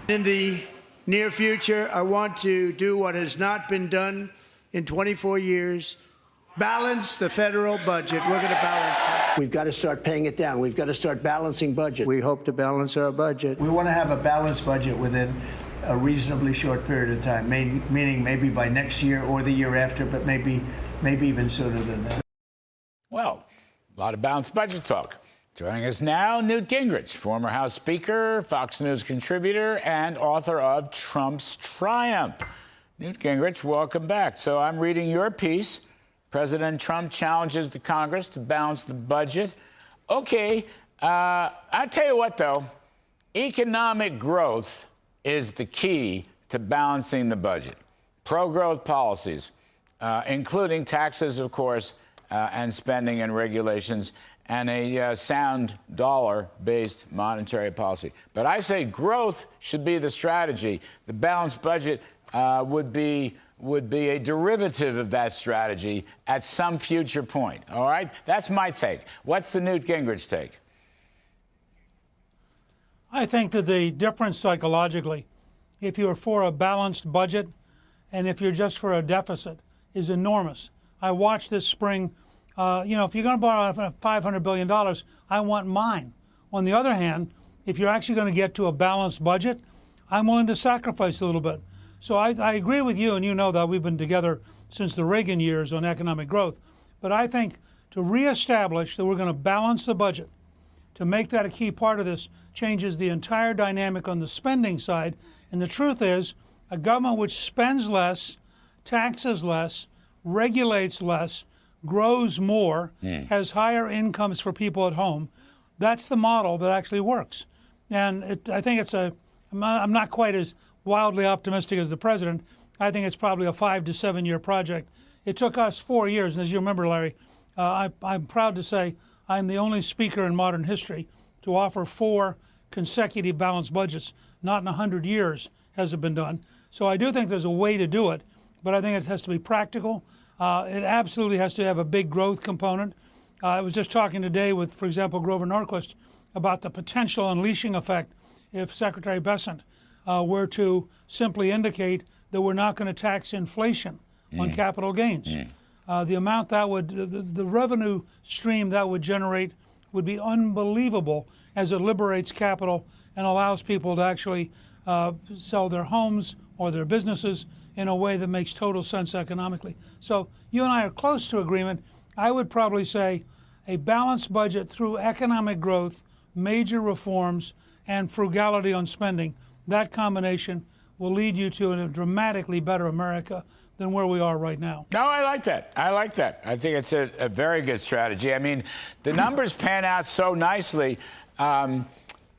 In the near future, I want to do what has not been done in 24 years, balance the federal budget. We're going to balance it. We've got to start paying it down. We've got to start balancing budget. We hope to balance our budget. We want to have a balanced budget within a reasonably short period of time, meaning maybe by next year or the year after, but maybe even sooner than that. Well, a lot of balanced budget talk. Joining us now, Newt Gingrich, former House Speaker, Fox News contributor, and author of Trump's Triumph. Newt Gingrich, welcome back. So I'm reading your piece. President Trump challenges the Congress to balance the budget. Okay, I'll tell you what, though. Economic growth is the key to balancing the budget. Pro-growth policies, including taxes, of course, and spending and regulations, and a sound dollar-based monetary policy. But I say growth should be the strategy. The balanced budget would be a derivative of that strategy at some future point. All right? That's my take. What's the Newt Gingrich take? I think that the difference psychologically, if you're for a balanced budget and if you're just for a deficit, is enormous. I watched this spring. If you're going to borrow $500 billion, I want mine. On the other hand, if you're actually going to get to a balanced budget, I'm willing to sacrifice a little bit. So I agree with you, and you know that we've been together since the Reagan years on economic growth. But I think to reestablish that we're going to balance the budget, to make that a key part of this, changes the entire dynamic on the spending side. And the truth is, a government which spends less, taxes less, regulates less, grows more, has higher incomes for people at home. That's the model that actually works. And I think I'm not quite as wildly optimistic as the president. I think it's probably a 5 to 7 year project. It took us 4 years. And as you remember, Larry, I'm proud to say I'm the only speaker in modern history to offer 4 consecutive balanced budgets. Not in 100 years has it been done. So I do think there's a way to do it, but I think it has to be practical. It absolutely has to have a big growth component. I was just talking today with, for example, Grover Norquist about the potential unleashing effect if Secretary Bessent were to simply indicate that we're not going to tax inflation on capital gains. The amount that would, the revenue stream that would generate would be unbelievable as it liberates capital and allows people to actually sell their homes or their businesses in a way that makes total sense economically. So you and I are close to agreement. I would probably say a balanced budget through economic growth, major reforms, and frugality on spending. That combination will lead you to a dramatically better America than where we are right now. No, I like that. I think it's a very good strategy. I mean, the numbers pan out so nicely. The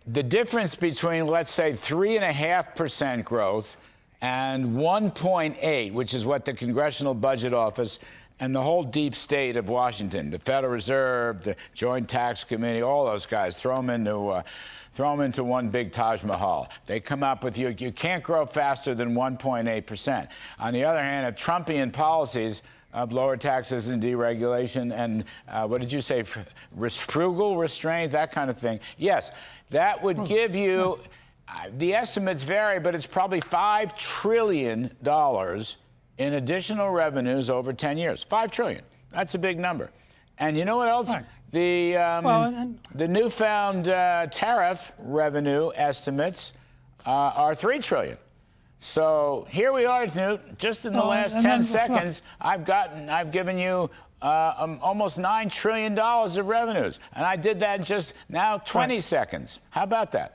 difference between, let's say, 3.5% growth and 1.8, which is what the Congressional Budget Office and the whole deep state of Washington, the Federal Reserve, the Joint Tax Committee, all those guys, throw them into one big Taj Mahal. They come up with you can't grow faster than 1.8%. On the other hand, if Trumpian policies of lower taxes and deregulation and what did you say, frugal restraint, that kind of thing, yes, that would give you, the estimates vary, but it's probably $5 trillion in additional revenues over 10 years. $5 trillion. That's a big number. And you know what else? Right. The newfound tariff revenue estimates are $3 trillion. So here we are, Newt. Just in the last 10 seconds, I've given you almost $9 trillion of revenues, and I did that in just now 20 seconds. How about that?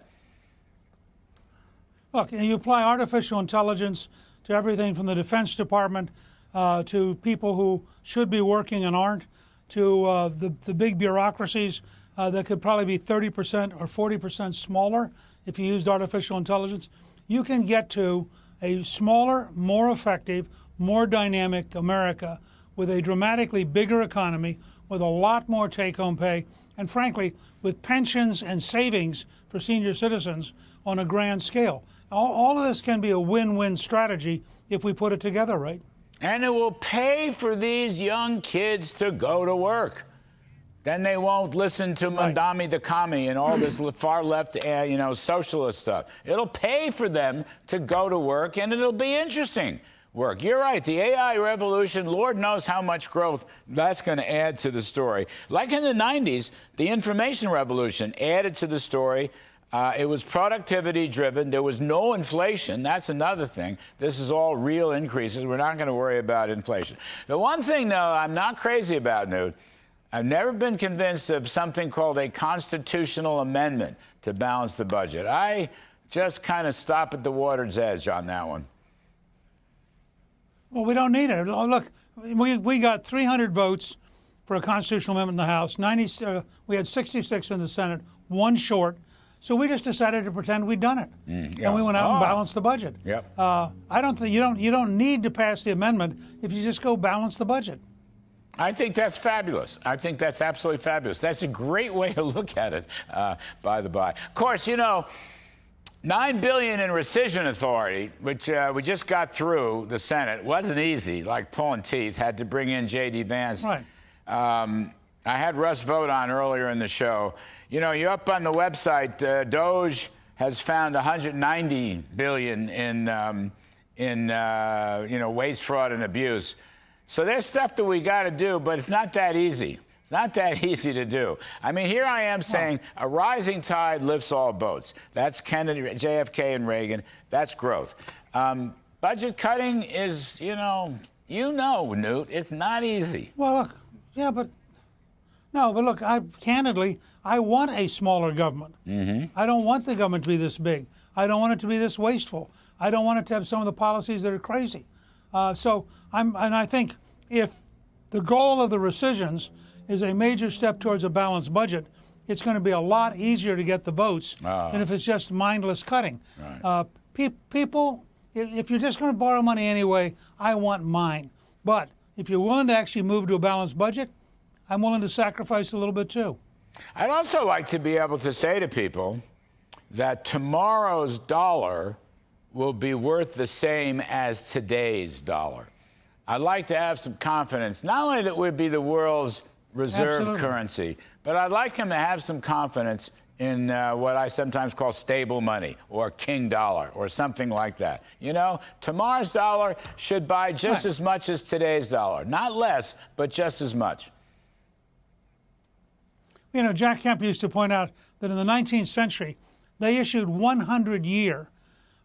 Look, you apply artificial intelligence to everything from the Defense Department to people who should be working and aren't, to the big bureaucracies that could probably be 30% or 40% smaller if you used artificial intelligence. You can get to a smaller, more effective, more dynamic America with a dramatically bigger economy, with a lot more take-home pay, and frankly, with pensions and savings for senior citizens on a grand scale. All of this can be a win-win strategy if we put it together right. And it will pay for these young kids to go to work. Then they won't listen to Mandami the commie and all this far left, socialist stuff. It'll pay for them to go to work, and it'll be interesting work. You're right. The AI revolution, Lord knows how much growth that's going to add to the story. Like in the 90s, the information revolution added to the story. It was productivity driven. There was no inflation. That's another thing. This is all real increases. We're not going to worry about inflation. The one thing, though, I'm not crazy about, Newt, I've never been convinced of something called a constitutional amendment to balance the budget. I just kind of stop at the water's edge on that one. Well, we don't need it. Oh, look, we got 300 votes for a constitutional amendment in the House. We had 66 in the Senate, one short. So we just decided to pretend we'd done it, and we went out and balanced the budget. Yep. I don't think you don't need to pass the amendment if you just go balance the budget. I think that's fabulous. I think that's absolutely fabulous. That's a great way to look at it, by the by. Of course, $9 billion in rescission authority, which we just got through the Senate, wasn't easy, like pulling teeth. Had to bring in J.D. Vance. Right. I had Russ vote on earlier in the show. You're up on the website. Doge has found $190 billion in waste, fraud, and abuse. So there's stuff that we got to do, but it's not that easy. It's not that easy to do. I mean, here I am saying a rising tide lifts all boats. That's Kennedy, JFK, and Reagan. That's growth. Budget cutting is, Newt, it's not easy. Well, look, yeah, but look, candidly, I want a smaller government. Mm-hmm. I don't want the government to be this big. I don't want it to be this wasteful. I don't want it to have some of the policies that are crazy. And I think if the goal of the rescissions is a major step towards a balanced budget, it's going to be a lot easier to get the votes than if it's just mindless cutting. Right. People, if you're just going to borrow money anyway, I want mine. But if you're willing to actually move to a balanced budget, I'm willing to sacrifice a little bit too. I'd also like to be able to say to people that tomorrow's dollar will be worth the same as today's dollar. I'd like to have some confidence, not only that we'd be the world's reserve currency, but I'd like him to have some confidence in what I sometimes call stable money or king dollar or something like that. Tomorrow's dollar should buy just as much as today's dollar. Not less, but just as much. Jack Kemp used to point out that in the 19th century, they issued 100-year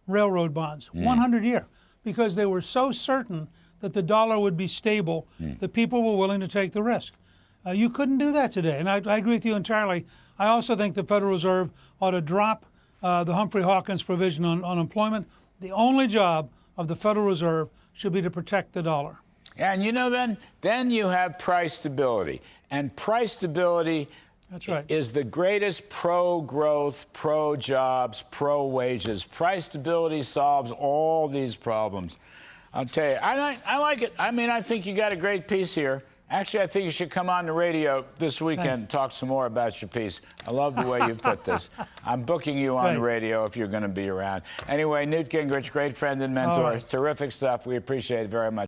railroad bonds, 100-year, because they were so certain that the dollar would be stable that people were willing to take the risk. You couldn't do that today, and I agree with you entirely. I also think the Federal Reserve ought to drop the Humphrey Hawkins provision on unemployment. The only job of the Federal Reserve should be to protect the dollar. And then you have price stability, and price stability That's right. is the greatest pro-growth, pro-jobs, pro-wages. Price stability solves all these problems. I'll tell you, I like it. I mean, I think you got a great piece here. Actually, I think you should come on the radio this weekend and talk some more about your piece. I love the way you put this. I'm booking you on the radio if you're going to be around. Anyway, Newt Gingrich, great friend and mentor. Terrific stuff. We appreciate it very much.